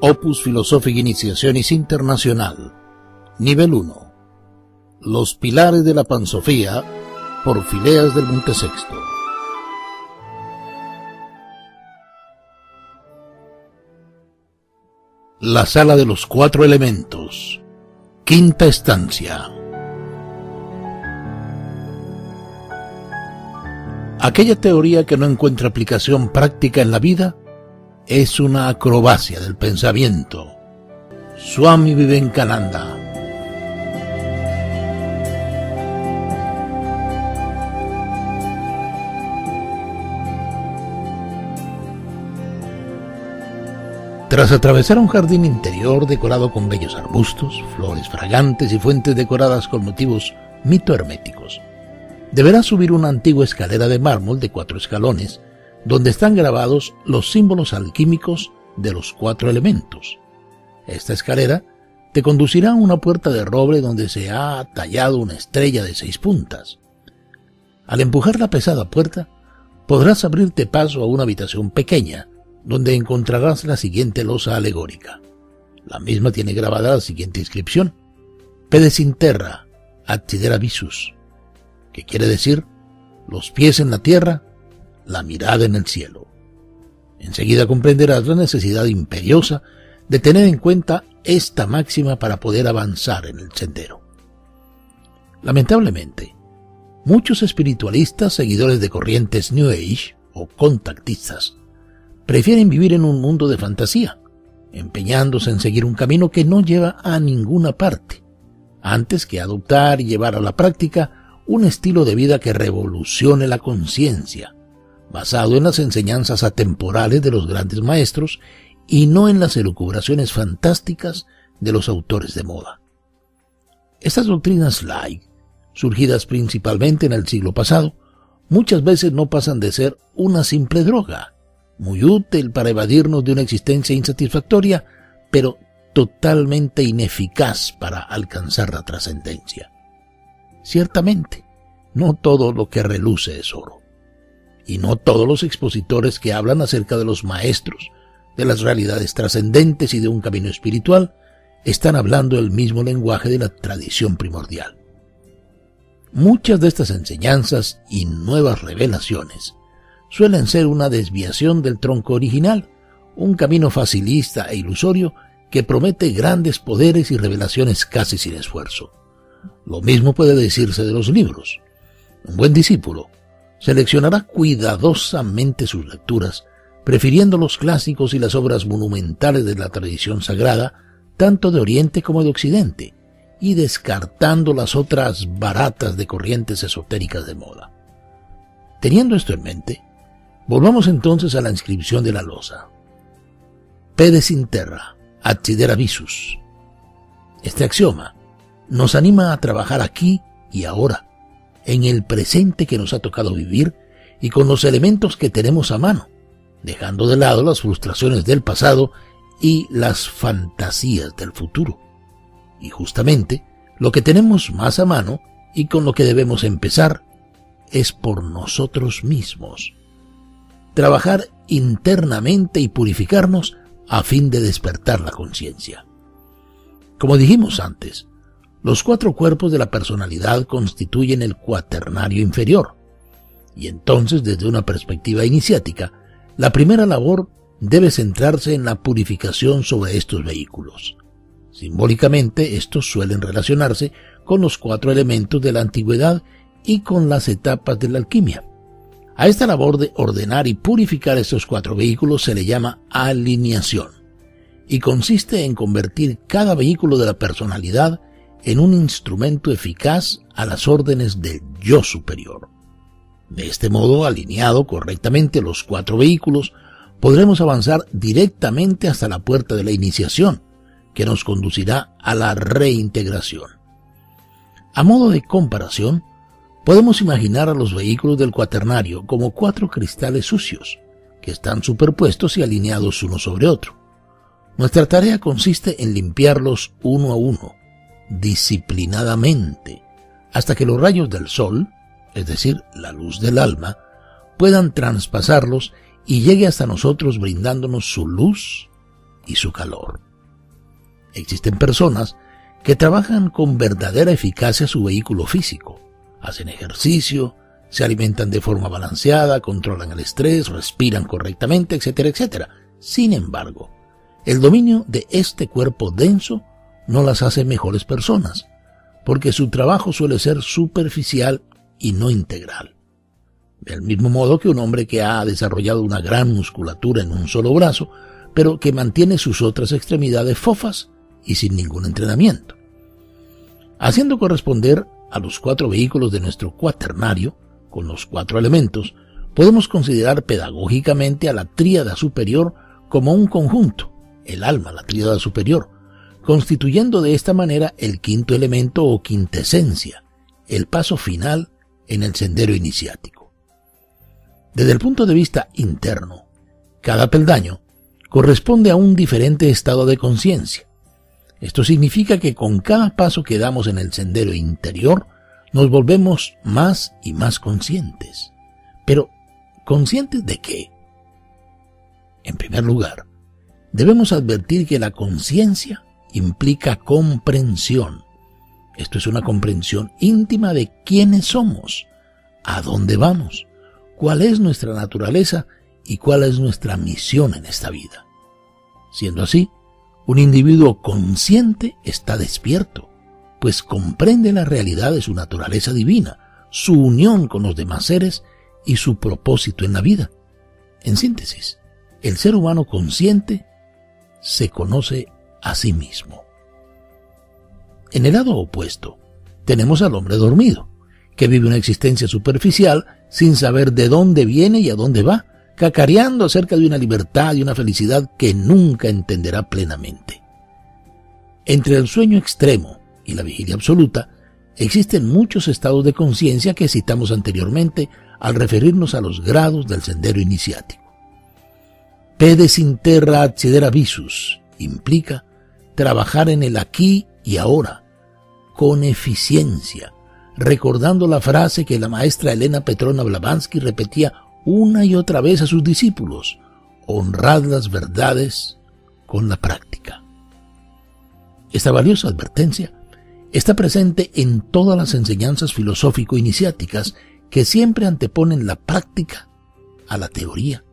Opus Philosophic Initiationis Internacional, Nivel 1. Los Pilares de la Pansofía, por Fileas del Montesexto. La Sala de los Cuatro Elementos, quinta estancia. Aquella teoría que no encuentra aplicación práctica en la vida es una acrobacia del pensamiento. Swami Vivekananda. Tras atravesar un jardín interior decorado con bellos arbustos, flores fragantes y fuentes decoradas con motivos mito-herméticos, deberá subir una antigua escalera de mármol de 4 escalones, donde están grabados los símbolos alquímicos de los 4 elementos. Esta escalera te conducirá a una puerta de roble donde se ha tallado una estrella de 6 puntas. Al empujar la pesada puerta, podrás abrirte paso a una habitación pequeña, donde encontrarás la siguiente losa alegórica. La misma tiene grabada la siguiente inscripción: Pedes in terra, accidera visus, que quiere decir los pies en la tierra, la mirada en el cielo. Enseguida comprenderás la necesidad imperiosa de tener en cuenta esta máxima para poder avanzar en el sendero. Lamentablemente, muchos espiritualistas, seguidores de corrientes New Age o contactistas, prefieren vivir en un mundo de fantasía, empeñándose en seguir un camino que no lleva a ninguna parte, antes que adoptar y llevar a la práctica un estilo de vida que revolucione la conciencia, basado en las enseñanzas atemporales de los grandes maestros y no en las elucubraciones fantásticas de los autores de moda. Estas doctrinas light, surgidas principalmente en el siglo pasado, muchas veces no pasan de ser una simple droga, muy útil para evadirnos de una existencia insatisfactoria, pero totalmente ineficaz para alcanzar la trascendencia. Ciertamente, no todo lo que reluce es oro, y no todos los expositores que hablan acerca de los maestros, de las realidades trascendentes y de un camino espiritual, están hablando el mismo lenguaje de la tradición primordial. Muchas de estas enseñanzas y nuevas revelaciones suelen ser una desviación del tronco original, un camino facilista e ilusorio que promete grandes poderes y revelaciones casi sin esfuerzo. Lo mismo puede decirse de los libros. Un buen discípulo seleccionará cuidadosamente sus lecturas, prefiriendo los clásicos y las obras monumentales de la tradición sagrada, tanto de Oriente como de Occidente, y descartando las otras baratas de corrientes esotéricas de moda. Teniendo esto en mente, volvamos entonces a la inscripción de la losa. Pedes in terra, accidera visus. Este axioma nos anima a trabajar aquí y ahora, en el presente que nos ha tocado vivir y con los elementos que tenemos a mano, dejando de lado las frustraciones del pasado y las fantasías del futuro. Y justamente lo que tenemos más a mano y con lo que debemos empezar es por nosotros mismos. Trabajar internamente y purificarnos a fin de despertar la conciencia. Como dijimos antes, los 4 cuerpos de la personalidad constituyen el cuaternario inferior, y entonces desde una perspectiva iniciática, la primera labor debe centrarse en la purificación sobre estos vehículos. Simbólicamente, estos suelen relacionarse con los 4 elementos de la antigüedad y con las etapas de la alquimia. A esta labor de ordenar y purificar estos 4 vehículos se le llama alineación, y consiste en convertir cada vehículo de la personalidad en un instrumento eficaz a las órdenes del yo superior. De este modo, alineado correctamente los 4 vehículos, podremos avanzar directamente hasta la puerta de la iniciación, que nos conducirá a la reintegración. A modo de comparación, podemos imaginar a los vehículos del cuaternario como 4 cristales sucios, que están superpuestos y alineados uno sobre otro. Nuestra tarea consiste en limpiarlos uno a uno, disciplinadamente, hasta que los rayos del sol, es decir, la luz del alma, puedan traspasarlos y llegue hasta nosotros brindándonos su luz y su calor. Existen personas que trabajan con verdadera eficacia su vehículo físico, hacen ejercicio, se alimentan de forma balanceada, controlan el estrés, respiran correctamente, etcétera, etcétera. Sin embargo, el dominio de este cuerpo denso no las hace mejores personas, porque su trabajo suele ser superficial y no integral. Del mismo modo que un hombre que ha desarrollado una gran musculatura en un solo brazo, pero que mantiene sus otras extremidades fofas y sin ningún entrenamiento. Haciendo corresponder a los 4 vehículos de nuestro cuaternario, con los 4 elementos, podemos considerar pedagógicamente a la tríada superior como un conjunto, el alma, la tríada superior, constituyendo de esta manera el 5º elemento o quintesencia, el paso final en el sendero iniciático. Desde el punto de vista interno, cada peldaño corresponde a un diferente estado de conciencia. Esto significa que con cada paso que damos en el sendero interior, nos volvemos más y más conscientes. Pero, ¿conscientes de qué? En primer lugar, debemos advertir que la conciencia implica comprensión. Esto es una comprensión íntima de quiénes somos, a dónde vamos, cuál es nuestra naturaleza y cuál es nuestra misión en esta vida. Siendo así, un individuo consciente está despierto, pues comprende la realidad de su naturaleza divina, su unión con los demás seres y su propósito en la vida. En síntesis, el ser humano consciente se conoce a sí mismo. En el lado opuesto, tenemos al hombre dormido, que vive una existencia superficial sin saber de dónde viene y a dónde va, cacareando acerca de una libertad y una felicidad que nunca entenderá plenamente. Entre el sueño extremo y la vigilia absoluta, existen muchos estados de conciencia que citamos anteriormente al referirnos a los grados del sendero iniciático. Pedes in terra accedere visus implica trabajar en el aquí y ahora, con eficiencia, recordando la frase que la maestra Elena Petrovna Blavatsky repetía una y otra vez a sus discípulos: honrad las verdades con la práctica. Esta valiosa advertencia está presente en todas las enseñanzas filosófico-iniciáticas que siempre anteponen la práctica a la teoría.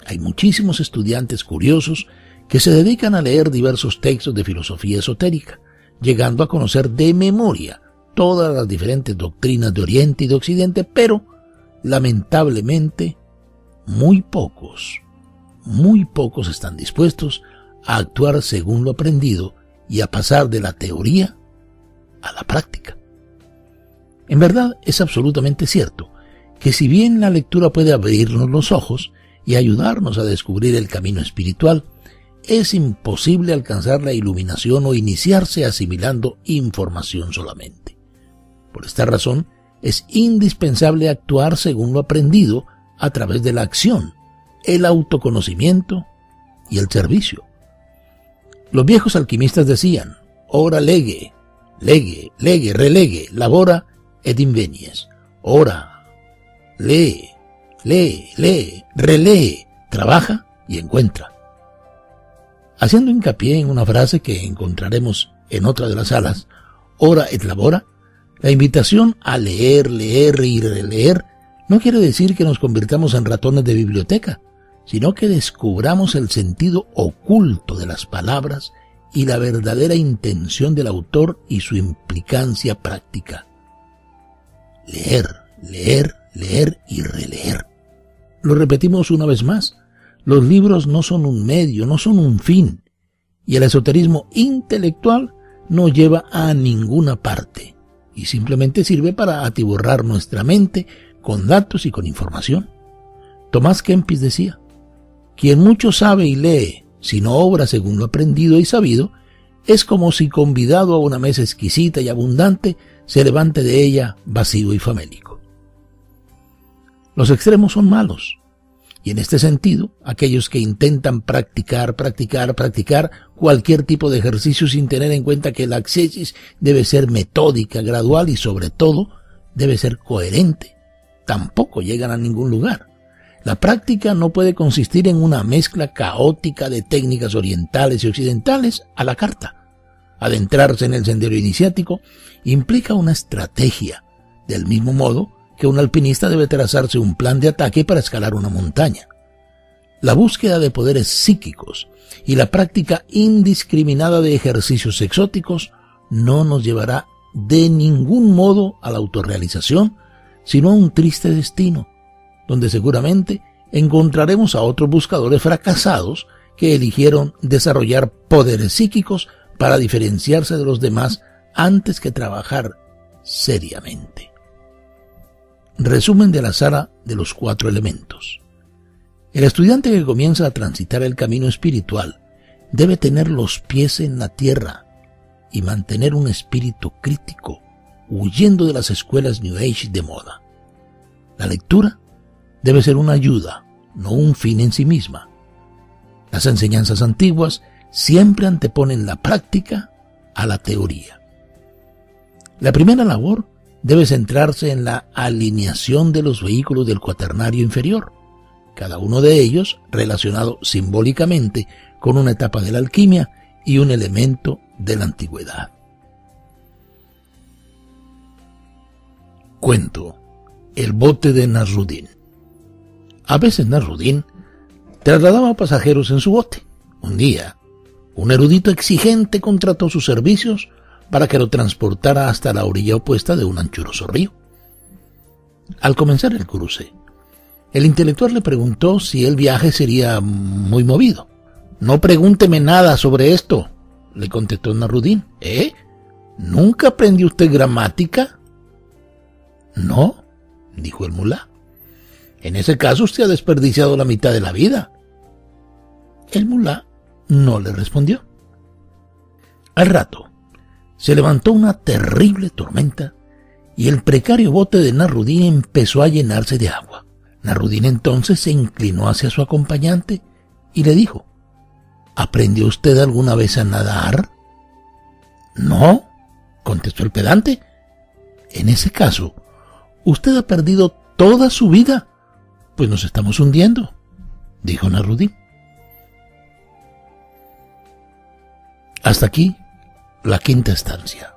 Hay muchísimos estudiantes curiosos que se dedican a leer diversos textos de filosofía esotérica, llegando a conocer de memoria todas las diferentes doctrinas de Oriente y de Occidente, pero lamentablemente muy pocos están dispuestos a actuar según lo aprendido y a pasar de la teoría a la práctica. En verdad, es absolutamente cierto que si bien la lectura puede abrirnos los ojos y ayudarnos a descubrir el camino espiritual, es imposible alcanzar la iluminación o iniciarse asimilando información solamente. Por esta razón, es indispensable actuar según lo aprendido a través de la acción, el autoconocimiento y el servicio. Los viejos alquimistas decían: ora lege, lege, lege, relege, labora et invenies. Ora, lee, relee, trabaja y encuentra. Haciendo hincapié en una frase que encontraremos en otra de las salas, ora et labora, la invitación a leer y releer no quiere decir que nos convirtamos en ratones de biblioteca, sino que descubramos el sentido oculto de las palabras y la verdadera intención del autor y su implicancia práctica. Leer y releer. Lo repetimos una vez más: los libros no son un medio, no son un fin, y el esoterismo intelectual no lleva a ninguna parte, y simplemente sirve para atiborrar nuestra mente con datos y con información. Tomás Kempis decía: quien mucho sabe y lee, si no obra según lo aprendido y sabido, es como si convidado a una mesa exquisita y abundante se levante de ella vacío y famélico. Los extremos son malos, y en este sentido, aquellos que intentan practicar cualquier tipo de ejercicio sin tener en cuenta que la ascesis debe ser metódica, gradual y sobre todo debe ser coherente, tampoco llegan a ningún lugar. La práctica no puede consistir en una mezcla caótica de técnicas orientales y occidentales a la carta. Adentrarse en el sendero iniciático implica una estrategia, del mismo modo que un alpinista debe trazarse un plan de ataque para escalar una montaña. La búsqueda de poderes psíquicos y la práctica indiscriminada de ejercicios exóticos no nos llevará de ningún modo a la autorrealización, sino a un triste destino, donde seguramente encontraremos a otros buscadores fracasados que eligieron desarrollar poderes psíquicos para diferenciarse de los demás antes que trabajar seriamente. Resumen de la sala de los 4 elementos. El estudiante que comienza a transitar el camino espiritual debe tener los pies en la tierra y mantener un espíritu crítico, huyendo de las escuelas New Age de moda. La lectura debe ser una ayuda, no un fin en sí misma. Las enseñanzas antiguas siempre anteponen la práctica a la teoría. La primera labor debe centrarse en la alineación de los vehículos del cuaternario inferior, cada uno de ellos relacionado simbólicamente con una etapa de la alquimia y un elemento de la antigüedad. Cuento: el bote de Nasruddin. A veces Nasruddin trasladaba pasajeros en su bote. Un día, un erudito exigente contrató sus servicios para que lo transportara hasta la orilla opuesta de un anchuroso río. Al comenzar el cruce, el intelectual le preguntó si el viaje sería muy movido. «No pregúnteme nada sobre esto», le contestó Nasruddin. ¿Nunca aprendió usted gramática? «No», dijo el mulá. «En ese caso usted ha desperdiciado la mitad de la vida». El mulá no le respondió. Al rato, se levantó una terrible tormenta y el precario bote de Nasruddin empezó a llenarse de agua. Nasruddin entonces se inclinó hacia su acompañante y le dijo: «¿Aprendió usted alguna vez a nadar?» «No», contestó el pedante. «En ese caso, usted ha perdido toda su vida, pues nos estamos hundiendo», dijo Nasruddin. Hasta aquí la quinta estancia.